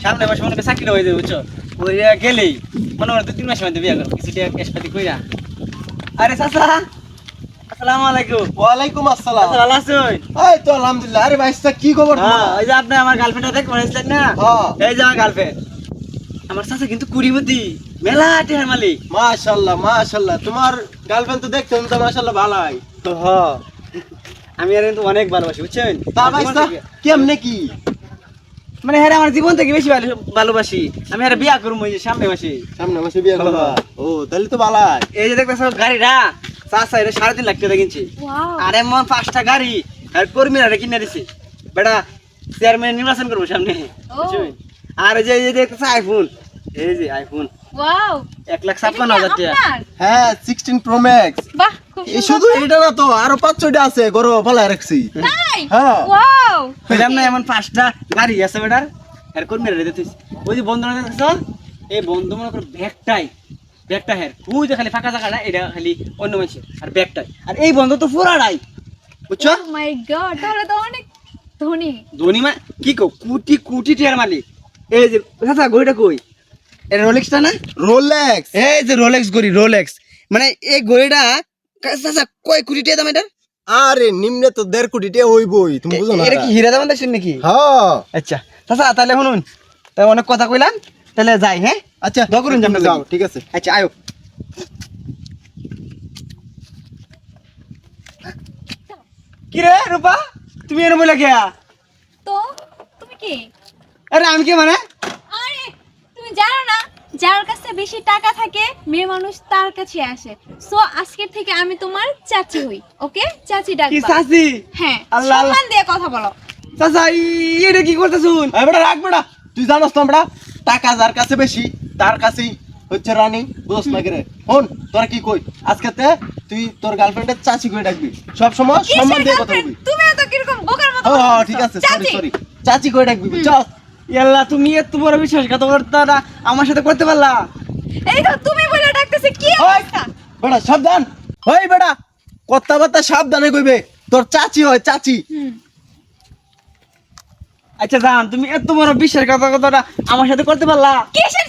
সামনে মাসে মনে করে চাকরিটা হয়ে যাবে বুঝছো, ওই গেলেই মনে হয় 2-3 মাসের মধ্যে বিয়ে করবো, কিছু টাকা ক্যাশপাতি কইরা। আরে চাচা, আসসালামু আলাইকুম। ওয়ালাইকুম আসসালাম। চাচা ভালো আছেন? এই তো আলহামদুলিল্লাহ। আরে ভাইস্তা কি খবর হ্যাঁ, তোমার? ওই যে আপনি আমার গার্লফ্রেন্ডটা দেখতে পারেছিলেন না, হ্যাঁ। এই যে আমার গার্লফ্রেন্ড। আমার চাচা কিন্তু কুড়িপতি, মেলা টেহার মালিক। মাশাআল্লাহ মাশাআল্লাহ, তোমার গার্লফ্রেন্ড তো দেখতে তো মাশাআল্লাহ ভালোই। তো হ, আমি আর কিন্তু অনেক ভালোবাসি বুঝছেন। তা ভাইস্তা কেমনে কি? মানে হ্যাঁ আমার জীবন থেকে বেশি ভালোবাসি আমি। হ্যাঁ বিয়া করবো এই যে সামনে মাসে। সামনে মাসে বিয়ে করবা? ও তাহলে তো ভালোই। এই যে দেখতেছ গাড়িটা, চাচা এটা 3.5 লাখ টাকা কিনছে। আর এমন 5টা গাড়ি আর কর্মীরা কিনে দিছে, বেটা চেয়ারম্যান নির্বাচন করবো সামনে বুঝছেন? আর এই যে দেখতেছ আইফোন, এই যে আইফোন ওয়াও 1,56,000 টাকা। হ্যাঁ 16 প্রো ম্যাক্স। বাহ খুব এই শুধু এটা না তো, আরো 5-6টা আছে, গরো ফলাই রাখছি। তাই হ্যাঁ ওয়াও বুঝলাম না, এমন 5টা গাড়ি আছে বেটার, আর কর্মীরা দিতেছ। ওই যে বন্ধুরা দেখতেছ, এই বন্ধু মনে করো ব্যাগটা হ্যাঁ ওই যে খালি ফাঁকা জায়গাটা, এটা খালি অন্য মানুষের, আর ব্যাগটাই। আর এই বন্ধু তো পুরাটাই বুঝছো। ও মাই গড, তাহলে তো অনেক ধনী। ধনী মা কি কো, কোটি কোটি টাকার মালিক। এই যে চাচা ঘড়িটা কই, এটা রোলেক্সটা না? রোলেক্স। এই যে রোলেক্স ঘড়ি, রোলেক্স মানে এই ঘড়িটা চাচা কয় কোটি টাকা দাম এটার? আরে নিম্নে তো 1.5 কোটি টাকা হইবই, তুমি বুঝো না? এটা কি হীরা দাম দেখছেন নাকি? হ্যাঁ। আচ্ছা চাচা তাহলে শুনুন, তাই অনেক কথা কইলাম, তাহলে যাই। হ্যাঁ আচ্ছা দোয়া করুন যে আমরা যাও, যাই। ঠিক আছে। আচ্ছা আয়ো। কি রে রূপা, তুমি এর বলে গিয়া? তো তুমি কি? আরে আমি কি মানে? আরে তুমি জানো না, যার কাছে বেশি টাকা থাকে মেয়ে মানুষ তার কাছে আসে। সো আজকে থেকে আমি তোমার চাচি হই, ওকে? চাচি কি ডাকবা। চাচি? হ্যাঁ, আল্লাহ আল্লাহ। সম্মান দিয়ে কথা বলো। চাচা এটা কি করতেছুন? এই বেটা রাখ বেটা, তুই জানোস তো আমরা টাকা যার কাছে বেশি তার কাছেই হচ্ছে রানী, বুঝছ না করে? হন তোরা কি কই, আজকেতে তুই তোর গার্লফ্রেন্ডের চাচি করে ডাকবি, সব সময় সম্মান কিসের দিয়ে কথা girlfriend? বলবি। তুমি তো কিরকম বোকার মতো হ্যাঁ কথা ঠিক আছে, বলছো। সরি চাচি। সরি, চাচি করে ডাকবি বুঝছস? আল্লাহ, তুমি এত বড় বিশ্বাসঘাতকতা আমার সাথে করতে পারলা? এই তো তুমি বলে ডাকতেছে, কি অবস্থা? বেটা সাবধান, ওই বেটা কথাবার্তা সাবধানে কইবে, তোর চাচি হয় চাচি। আচ্ছা জান, তুমি এত বড় বিশ্বাসঘাতকতাটা আমার সাথে করতে পারলা? কিসের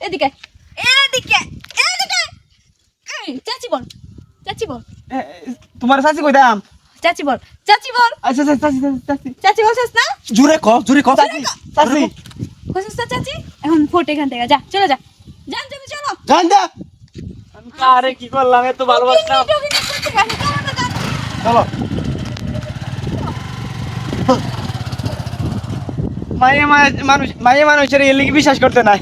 এদিকে এদিকে এদিকে। চাচি বল, চাচি বল, এ, তোমার চাচি কইতাম। চাচি বল, চাচি বল। আচ্ছা আচ্ছা, চাচি চাচি চাচি চাচি বলছিস না? জুরে ক জুরে ক। চাচি চাচি। বলছিস না চাচি? এখন ফোট এখান থেকে, যা চলে যা, যান তুমি চলো। জান দা আমি আরে কি করলাম, এত ভালোবাসতাম। অভিনয় করতে গেছে, চলো তো যান। চলো। মায়ে মানুষের এর লিগে বিশ্বাস করতে নাই।